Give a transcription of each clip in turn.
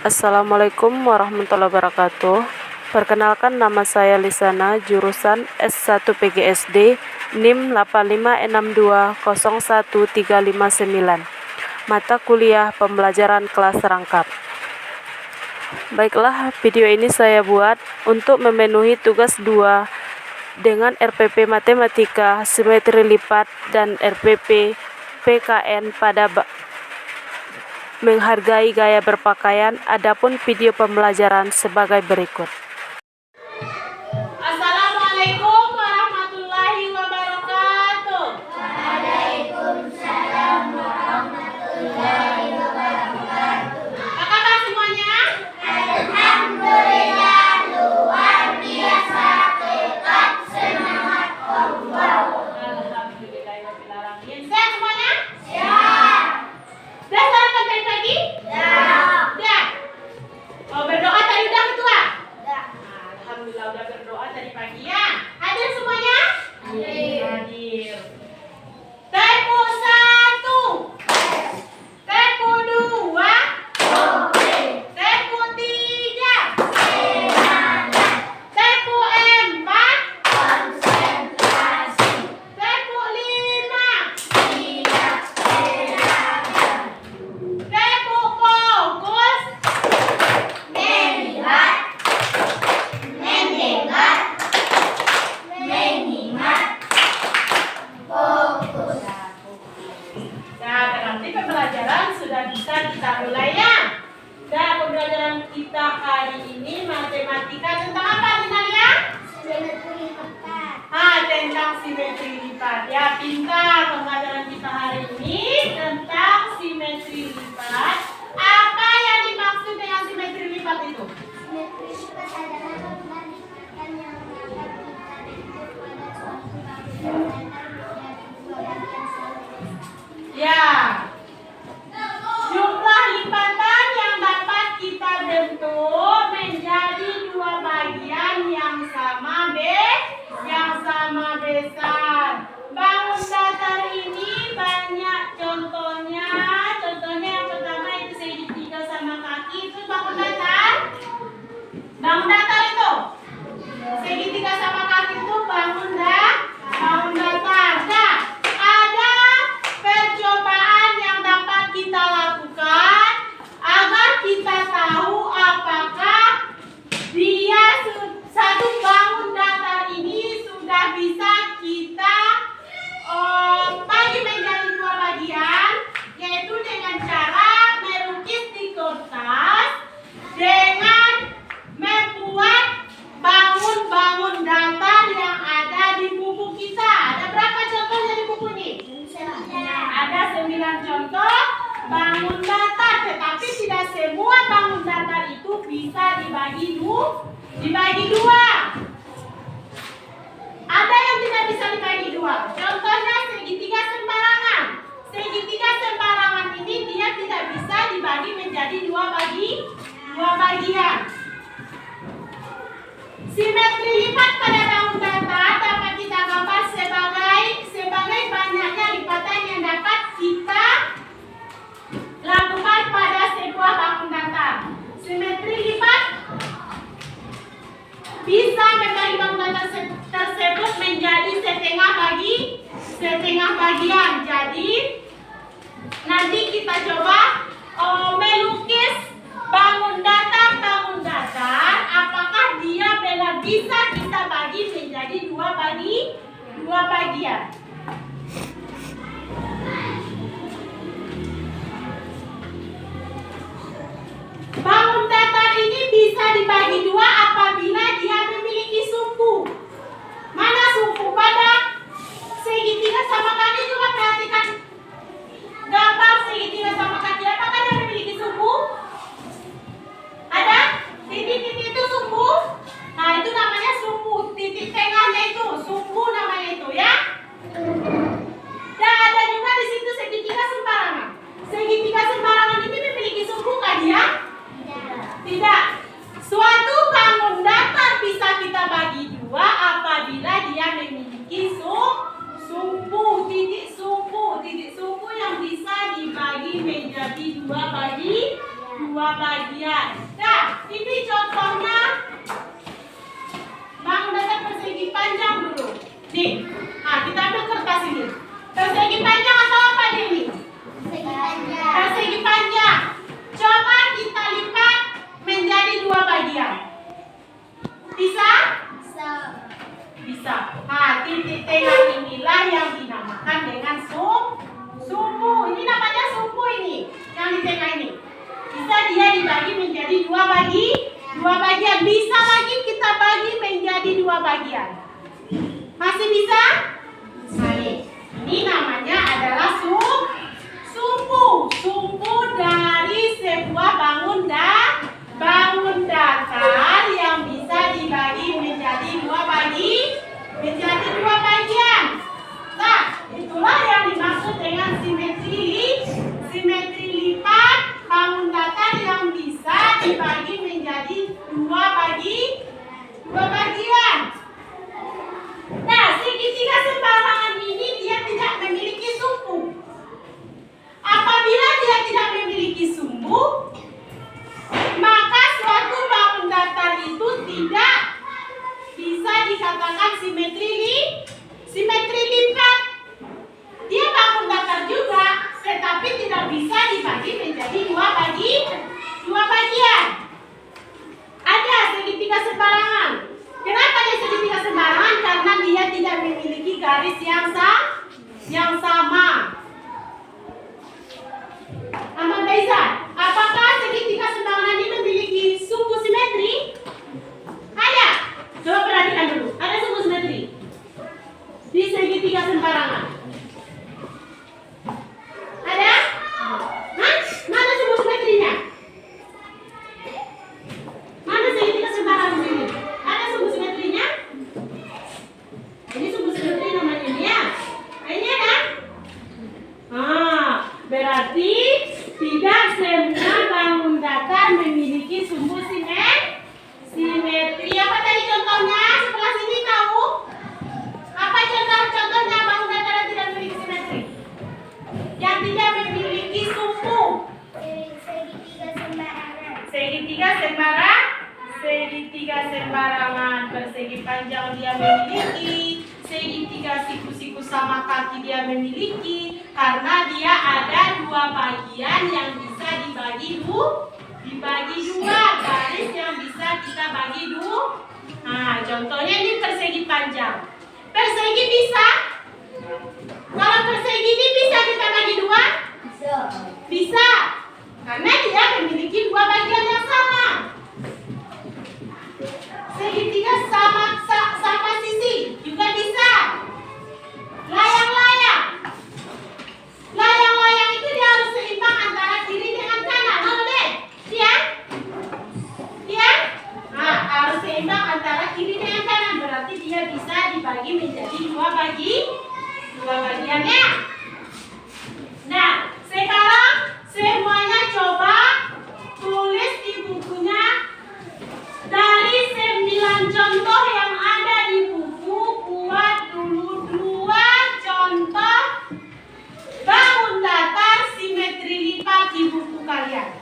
Assalamualaikum warahmatullahi wabarakatuh. Perkenalkan, nama saya Lisana, jurusan S1 PGSD, NIM 85620139. Mata kuliah pembelajaran kelas rangkap. Baiklah, video ini saya buat untuk memenuhi tugas 2 dengan RPP Matematika, Simetri Lipat, dan RPP PKN pada menghargai gaya berpakaian. Adapun video pembelajaran sebagai berikut. Assalamualaikum warahmatullahi wabarakatuh. Waalaikumsalam warahmatullahi wabarakatuh. Apa kabar semuanya? Alhamdulillah, luar biasa, tetap semangat Allah. Alhamdulillahirrahmanirrahim. Sehat semuanya? Siap. Sudah sarapan tadi pagi? Sudah. Oh, berdoa tadi udah ketua? Alhamdulillah udah berdoa tadi pagi ya. Hadir semuanya? Hadir. Tempo 1. Tempo 2. Tempo 3. Tempo 4. Konsentrasi, Tempo 5. tidak seragam, Tempo fokus. melihat, mendengar, mengingat, fokus. Nah, berarti pembelajaran sudah bisa kita mulai ya. Dan pembelajaran kita hari ini matematika tentang apa, Dinalia? Tentang simetri lipat. Ya, pintar. Pembelajaran kita hari ini tentang simetri lipat. Apa yang dimaksud dengan simetri lipat itu? Simetri lipat adalah membandingkan yang dapat kita bentuk pada suatu bangunan datar menjadi dua bagian sama. Ya, jumlah lipatan yang dapat kita bentuk menjadi dua bagian yang sama besar. Bangun datar ini banyak contohnya. Contohnya yang pertama itu segitiga sama kaki, itu bangun datar. Bangun datar itu segitiga sama kaki itu bangun datar. Nah, ada percobaan yang dapat kita lakukan agar kita tahu apakah dia satu bangun datar ini sudah bisa kita bagi menjadi dua bagian, yaitu dengan cara melukis di kertas dengan membuat bangun-bangun datar yang ada di buku kita. Ada berapa contohnya di buku ini? Ada 9 contoh bangun datar, tetapi tidak semua bangun datar itu bisa dibagi dua. Ada yang tidak bisa dibagi dua. Contohnya segitiga sembarangan. Segitiga sembarangan ini dia tidak bisa dibagi menjadi dua bagian. Simetri lipat pada bangun datar dapat kita gambar sebagai banyaknya lipatan yang dapat kita lakukan pada sebuah bangun datar. Simetri lipat bisa membagi bangun datar tersebut menjadi setengah bagian. Jadi nanti kita coba melukis bangun datar. Apakah dia benar bisa kita bagi menjadi dua bagian? Bangun datar ini bisa dibagi dua apabila dia memiliki sumbu. Mana sumbu pada segitiga sama kaki? Juga perhatikan gambar segitiga sama kaki. Apakah dia memiliki sumbu? Ada? Titik-titik itu sumbu. Nah, itu namanya sumbu. Titik tengahnya itu sumbu namanya itu ya. dua bagian. Nah, ini contohnya bangun datar persegi panjang dulu. Nih, nah kita ambil kertas ini. Persegi panjang atau apa ini? Persegi panjang. Coba kita lipat menjadi dua bagian. Bisa? Bisa. Nah, titik tengah inilah yang dinamakan dengan sumbu. Ini namanya sumbu ini, yang di tengah ini. Bisa dia dibagi menjadi dua bagian. Bisa lagi kita bagi menjadi dua bagian. Masih bisa? Ini namanya adalah sumbu. Sumbu dari sebuah bangun datar yang bisa dibagi menjadi dua bagian. Nah, itulah yang dimaksud dengan simetri lipat bangun datar yang bisa dibagi menjadi dua bagian. Nah, segitiga sembarangan ini dia tidak memiliki sumbu. Apabila dia tidak memiliki sumbu, maka suatu bangun datar itu tidak bisa dikatakan simetri lipat. Dia bangun datar juga, tetapi tidak bisa dibagi menjadi dua bagian. Ada segitiga sembarangan. Kenapa dia segitiga sembarangan? Karena dia tidak memiliki garis yang sama. Aman Baiza, apakah segitiga sembarangan ini memiliki sumbu simetri? Ada. Coba perhatikan dulu. Ada sumbu simetri di segitiga sembarangan. Ada? Hah? Mana sumbu simetrinya? Mana segitiga sembarangan ini? Ada sumbu simetrinya? Ini sumbu simetri namanya ini ya. Ini ada? Berarti tidak semua bangun datar memiliki sumbu simetri. Apa tadi contohnya? Sebelah sini tahu? Apa contohnya bangun datar yang tidak memiliki simetri? Yang tidak memiliki sumbu. Segitiga sembarangan. Persegi panjang dia memiliki. Segitiga siku-siku sama kaki dia memiliki. Karena dia ada dua bagian yang bisa dibagi dua. Garis yang bisa kita bagi dua. Nah, contohnya ini persegi panjang. Persegi bisa? Kalau persegi ini bisa kita bagi dua? Bisa. Karena dia memiliki dua bagian yang sama. Segitiga sama sisi juga bisa. Layang-layang itu dia harus seimbang antara kiri dengan kanan. Mana deh? Iya? Nah, harus seimbang antara kiri dengan kanan. Berarti dia bisa dibagi menjadi dua bagiannya. Nah, sekarang semuanya coba tulis di bukunya dari 9 contoh yang ada di buku. Buat dulu 2 contoh bangun datar simetri lipat di buku kalian.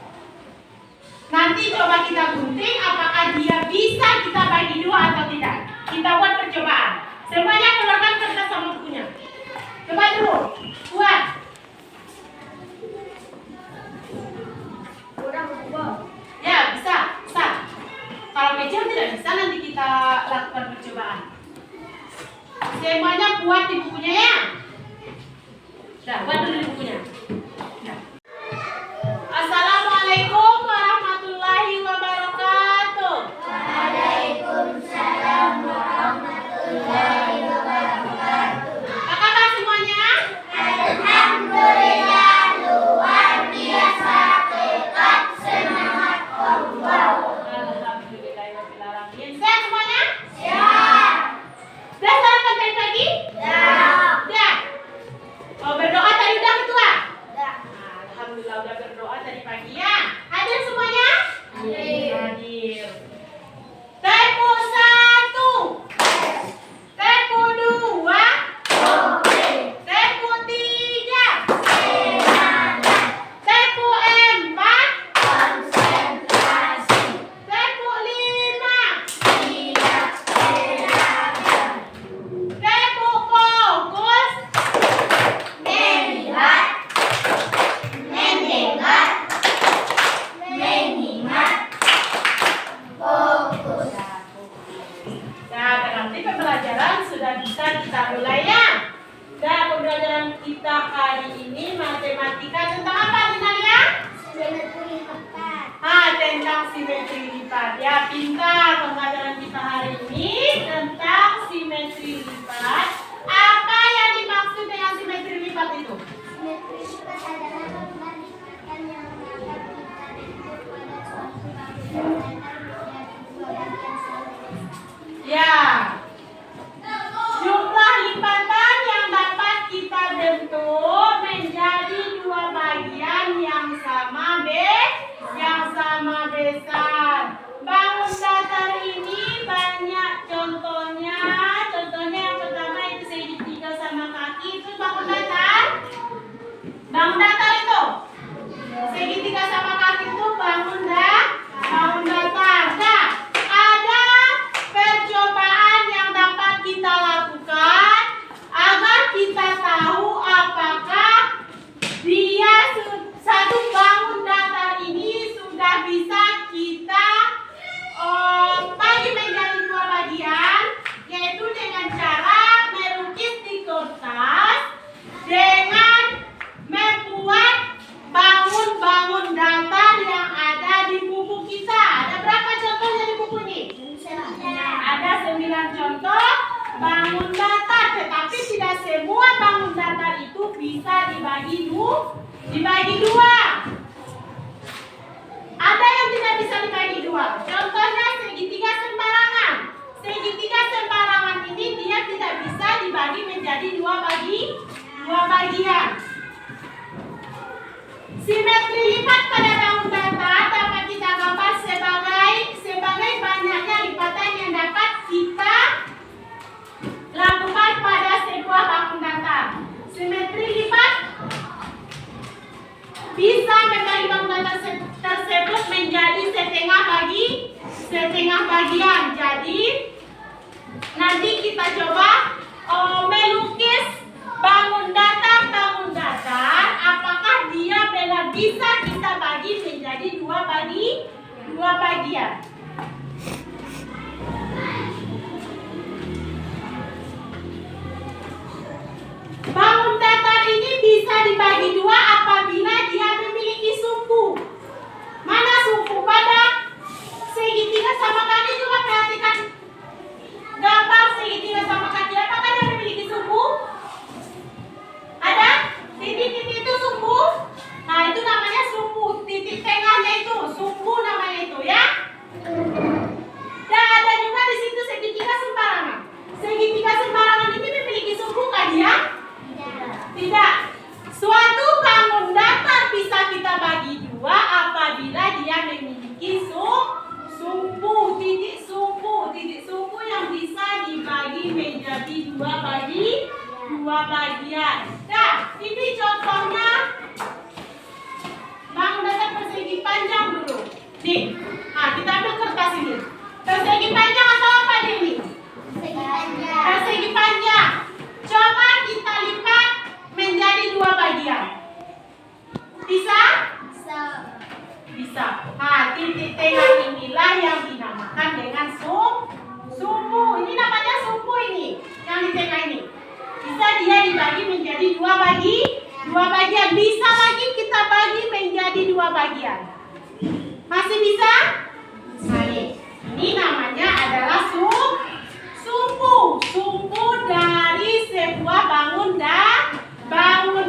Nanti coba kita gunting apakah dia bisa kita bagi dua atau tidak. Kita buat percobaan. Semuanya keluarkan kertas sama bukunya. Coba dulu buat. Ya, bisa. Kalau kecil tidak bisa, nanti kita lakukan percobaan. Semuanya buat di bukunya ya. Nah, buat dulu di bukunya. Nah. Assalamualaikum warahmatullahi wabarakatuh. Waalaikumsalam warahmatullahi wabarakatuh. Apa kabar semuanya? Alhamdulillah, luar biasa, tetap semangat Allah. Alhamdulillahirrahmanirrahim. Sehat semuanya? Siap. Sudah sarapan tadi pagi? Siap. Sudah. Oh, berdoa tadi udah itu tentang simetri lipat. Ya, pintar pembelajaran kita hari ini tentang simetri lipat. Apa yang dimaksud dengan simetri lipat itu? Simetri lipat adalah membandingkan yang dapat kita bentuk pada suatu bangunan datar menjadi dua bagian saling bersama. Ya, jumlah lipatan yang dapat kita bentuk menjadi dua bagian yang sama besar. Bangun datar ini banyak contohnya. Contohnya yang pertama itu segitiga sama kaki, itu bangun datar. Bangun datar itu segitiga sama kaki itu bangun datar. Nah, ada percobaan yang dapat kita lakukan agar kita tahu apakah dia satu bangun datar ini sudah bisa kita bagi menjadi dua bagian, yaitu dengan cara melukis di kertas dengan membuat bangun-bangun datar yang ada di buku kita. Ada berapa contohnya di buku ini? Ada 9 contoh bangun datar, tetapi tidak semua bangun datar itu bisa dibagi dua. Ada yang tidak bisa dibagi dua. Contohnya segitiga sembarangan. Segitiga sembarangan ini dia tidak bisa dibagi menjadi dua bagian. Simetri lipat pada bangun datar dapat kita gambar sebagai banyaknya lipatan yang dapat kita lakukan pada sebuah bangun datar. Simetri lipat bisa membagi bangun datar tersebut menjadi setengah bagian. Jadi nanti kita coba melukis bangun datar. Apakah dia bisa kita bagi menjadi dua bagian? Bangun datar ini bisa dibagi dua apabila dia memiliki sumbu. Mana sumbu pada segitiga sama kaki? Coba perhatikan gambar segitiga sama kaki. Apakah dia memiliki sumbu? Ada? Titik-titik itu sumbu. Nah, itu namanya sumbu. Titik tengahnya itu sumbu namanya itu, ya. Dan ada juga di situ segitiga sembarangan. Segitiga sembarangan ini memiliki sumbu kan dia? Tidak. Suatu bangun datar bisa kita bagi dua apabila dia memiliki sumbu, titik sumbu yang bisa dibagi menjadi dua bagian. Nah, ini contohnya bangun datar persegi panjang dulu. Nih, kita ambil kertas ini. Persegi panjang atau apa ini? Persegi panjang. Coba kita lipat menjadi dua bagian. Bisa? Bisa. Nah, titik tengah inilah yang dinamakan dengan sumbu. Ini namanya sumbu ini, yang di tengah ini. Bisa dia dibagi menjadi dua bagian. Bisa lagi kita bagi menjadi dua bagian. Masih bisa? Nah, ini namanya adalah sumbu. Sumbu dari sebuah bangun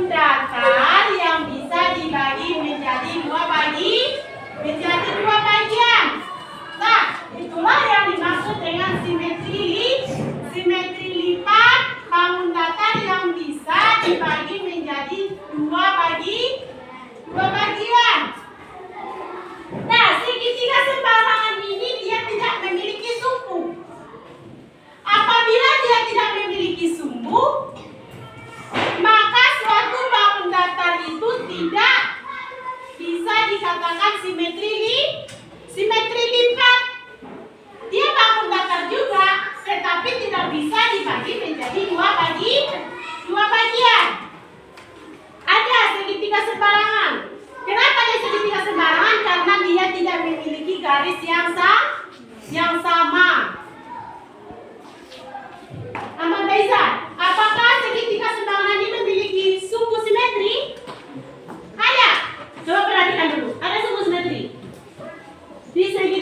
datar yang bisa dibagi menjadi dua bagian. Nah, itulah yang dimaksud dengan simetri lipat bangun datar yang bisa dibagi menjadi dua bagian.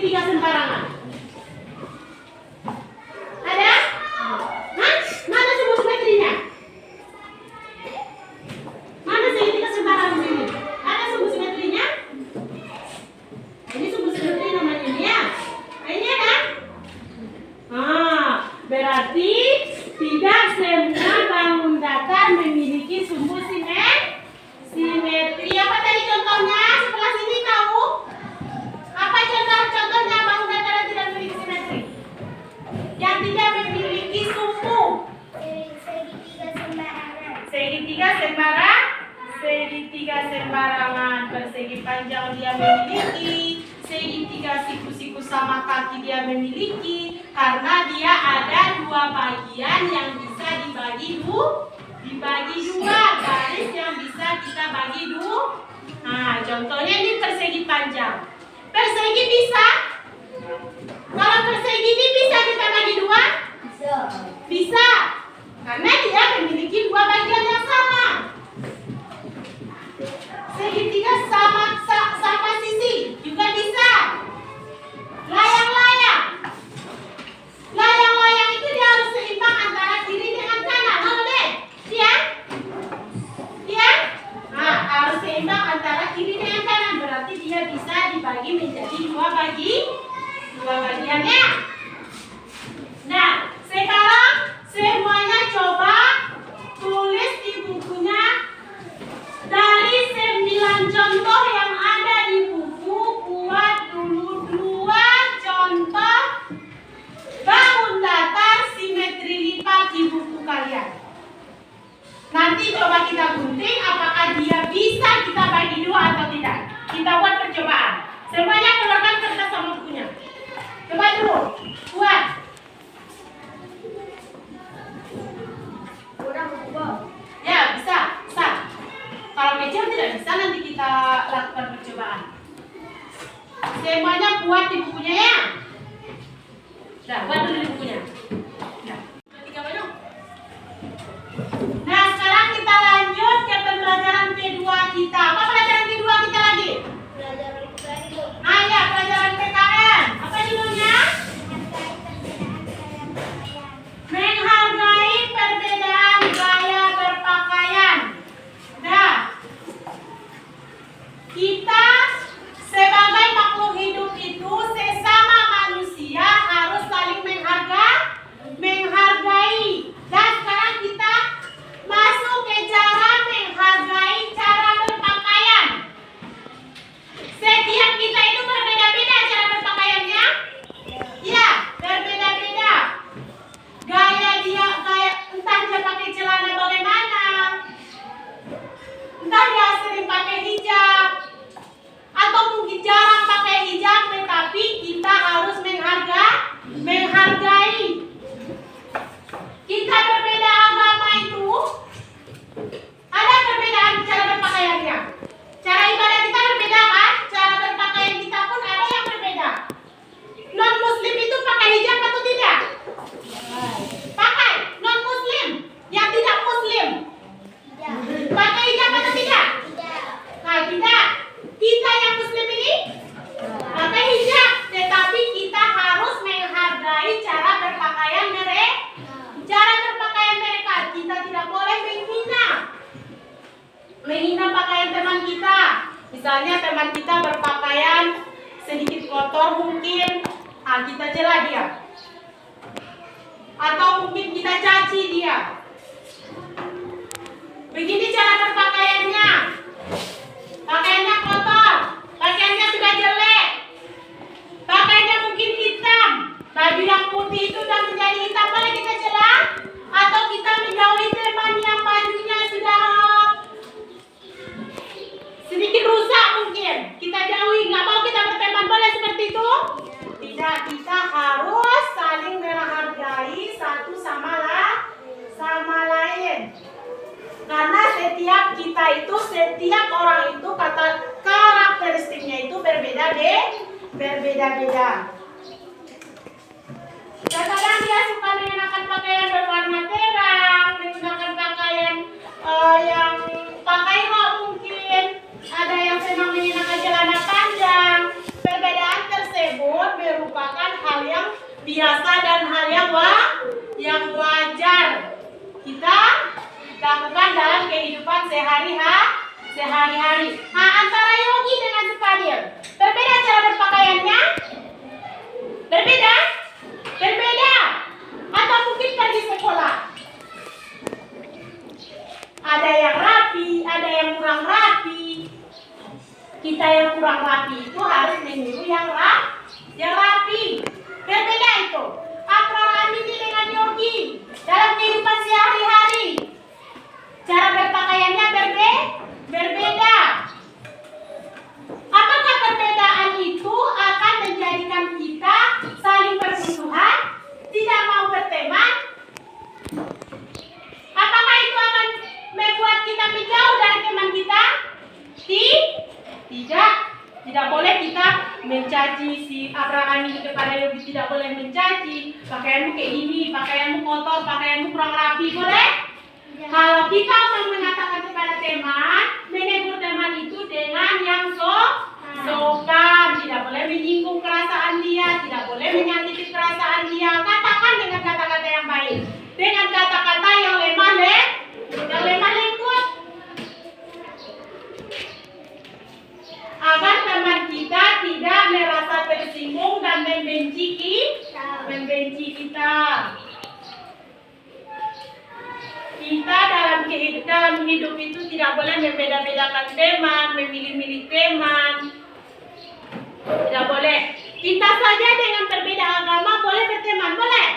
segitiga sembarangan? Ada? Hah? Mana sumbu simetrinya? Mana segitiga sembarangan ini? Ada sumbu simetrinya? Ini sumbu simetri namanya ini ya. Ini ada? Berarti tidak semua bangun datar memiliki sumbu simetri. Apa tadi contohnya? Sebelah sini tahu? Apa contohnya bangun datar yang tidak memiliki simetri? Yang tidak memiliki sumbu Segitiga sembarangan. segitiga sembarangan. Persegi panjang dia memiliki, segitiga siku-siku sama kaki dia memiliki, karena dia ada dua bagian yang bisa dibagi dua, garis yang bisa kita bagi dua. Nah, contohnya ini persegi panjang. Persegi bisa? Kalau persegi ini bisa kita bagi dua? Bisa. Karena dia memiliki dua bagian yang sama. Segitiga sama sisi juga bisa. Layang-layang itu dia harus seimbang antara kiri dengan kanan. Mau deh? Iya? Nah, harus seimbang antara kiri dengan kanan. Berarti dia bisa dibagi menjadi dua bagiannya. Nah, sekarang semuanya coba tulis di bukunya dari 9 contoh yang ada di buku. Buat dulu 2 contoh bangun datar simetri lipat di buku kalian. Nanti coba kita gunting apakah dia bisa kita bagi dua atau tidak. Kita buat percobaan. Semuanya keluarkan kertas sama bukunya. Coba dulu buat. Ya, bisa. Kalau kecil tidak bisa, nanti kita lakukan percobaan. Semuanya buat di bukunya ya. Nah, buat dulu di bukunya. Nah, sekarang kita lanjut ke pembelajaran kedua kita. Apa pelajaran kedua kita lagi? Nah, ya, pelajaran PKN. Apa judulnya? Menghargai perbedaan gaya berpakaian. Nah, kita sebagai makhluk hidup itu sesama manusia harus saling menghargai. Dan sekarang kita masuk ke cara menghargai cara berpakaian. Setiap kita itu berbeda-beda cara berpakaiannya. Ya, berbeda-beda. Gaya entah dia pakai celana bagaimana, entah dia sering pakai hijab, atau mungkin jarang pakai hijab, tetapi kita harus menghargai. Kita berbeda agama itu ada perbedaan cara berpakaiannya. Cara ibadah kita berbeda kan? Cara berpakaian kita pun ada yang berbeda. Non muslim itu pakai hijab atau tidak? Pakai. Non muslim yang tidak muslim pakai hijab atau tidak? Nah, tidak. Kita yang muslim ini pakai hijab, tetapi kita harus menghargai cara berpakaian mereka. Kita tidak boleh menghina pakaian teman kita. Misalnya teman kita berpakaian sedikit kotor mungkin, kita cela dia. Atau mungkin kita caci dia. Begini cara berpakaiannya. Pakaiannya kotor, pakaiannya sudah jelek, pakaiannya mungkin hitam, baju yang putih itu sudah menjadi hitam, boleh kita cela? Atau kita menjauhi teman yang bajunya sudah sedikit rusak mungkin, kita jauhi, nggak mau kita berteman, boleh seperti itu? Tidak, kita harus saling menghargai satu sama lain. Karena setiap orang itu karakteristiknya itu berbeda-beda. Kadang dia suka mengenakan pakaian berwarna terang, menggunakan pakaian yang pakai rok mungkin. Ada yang senang mengenakan celana panjang. Perbedaan tersebut tersebut merupakan hal yang biasa dan hal yang wajar kita lakukan dalam kehidupan sehari-hari. Nah, antara Yogi dengan Supadil, berbeda cara berpakaiannya? Berbeda? Atau mungkin pergi sekolah? Ada yang rapi, ada yang kurang rapi. Kita yang kurang rapi itu harus meniru yang rapi. Berbeda itu. Apraramini dengan Yogi dalam kehidupan sehari-hari. Cara berpakaiannya berbeda. Apakah perbedaan itu akan menjadikan kita saling bermusuhan, tidak mau berteman? Apakah itu akan membuat kita menjauh dari teman kita? Tidak boleh kita mencaci si Abraham ini kepada Yogi, tidak boleh mencaci. Pakaianmu kayak ini, pakaianmu kotor, pakaianmu kurang rapi, boleh? Kalau kita mau mengatakan kepada teman, menegur teman itu dengan yang sopan, tidak boleh menyinggung perasaan dia, tidak boleh menyakiti perasaan dia. Katakan dengan kata-kata yang baik, dengan kata-kata yang lemah lembut, agar teman kita tidak merasa tersinggung dan membenci kita. Kita dalam hidup itu tidak boleh membeda-bedakan teman, memilih-milih teman. Tidak boleh. Kita saja dengan berbeda agama boleh berteman, boleh.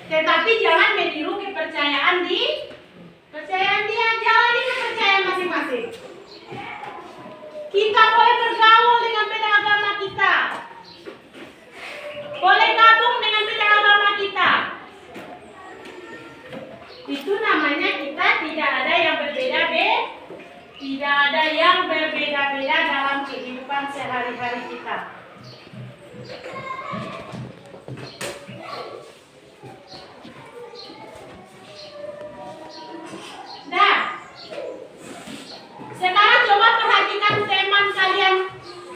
Tetapi jangan meniru kepercayaan dia, jalani kepercayaan masing-masing. Kita boleh bergaul dengan beda agama kita. Boleh gabung dengan beda agama kita. Itu namanya kita tidak ada yang berbeda-beda dalam kehidupan sehari-hari kita. Nah, sekarang coba perhatikan teman kalian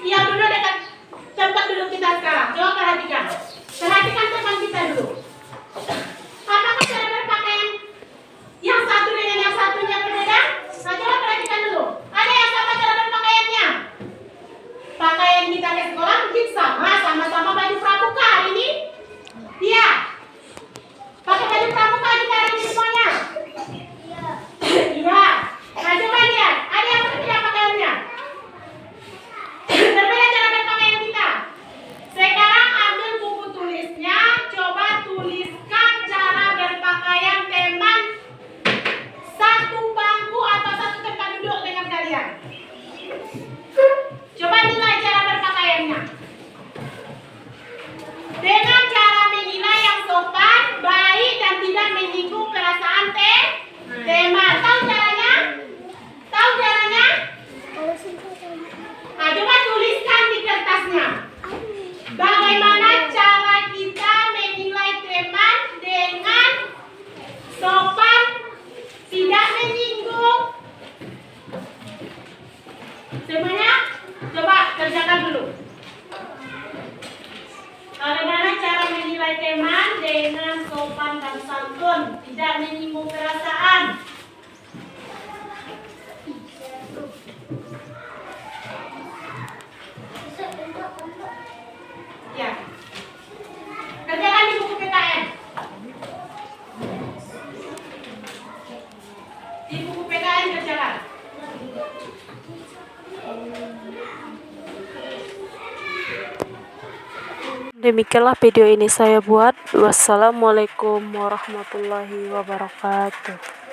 yang duduk dekat tempat duduk kita sekarang. Coba perhatikan teman kita dulu. Apakah cara berpakaian yang satu dengan yang satunya berbeda? Nah, coba perhatikan dulu. Ada yang sama cara berpakaiannya? Pakaian kita ke sekolah mungkin sama-sama baju pramuka hari ini. Iya. Pakai baju pramuka kita hari ini semuanya. Iya. Nah, coba lihat. Ada yang berbeda pakaiannya? Berbeda cara berpakaian kita. Sekarang ambil buku tulisnya. Coba tuliskan cara berpakaian teman satu bangku atau satu tempat duduk dengan kalian. Coba nilai cara berpakaiannya. Dengan cara menilai yang sopan, baik dan tidak menyinggung perasaan teman. Tahu caranya? Nah, coba tuliskan di kertasnya. Bagaimana cara kita menilai teman dengan sopan, tidak menyinggung? Semuanya coba kerjakan dulu. Bagaimana cara menilai teman dengan sopan dan santun, tidak menyinggung perasaan? Ya. Kerjakan di buku PKN. Di buku PKN kerjakan. Demikianlah video ini saya buat. Wassalamualaikum warahmatullahi wabarakatuh.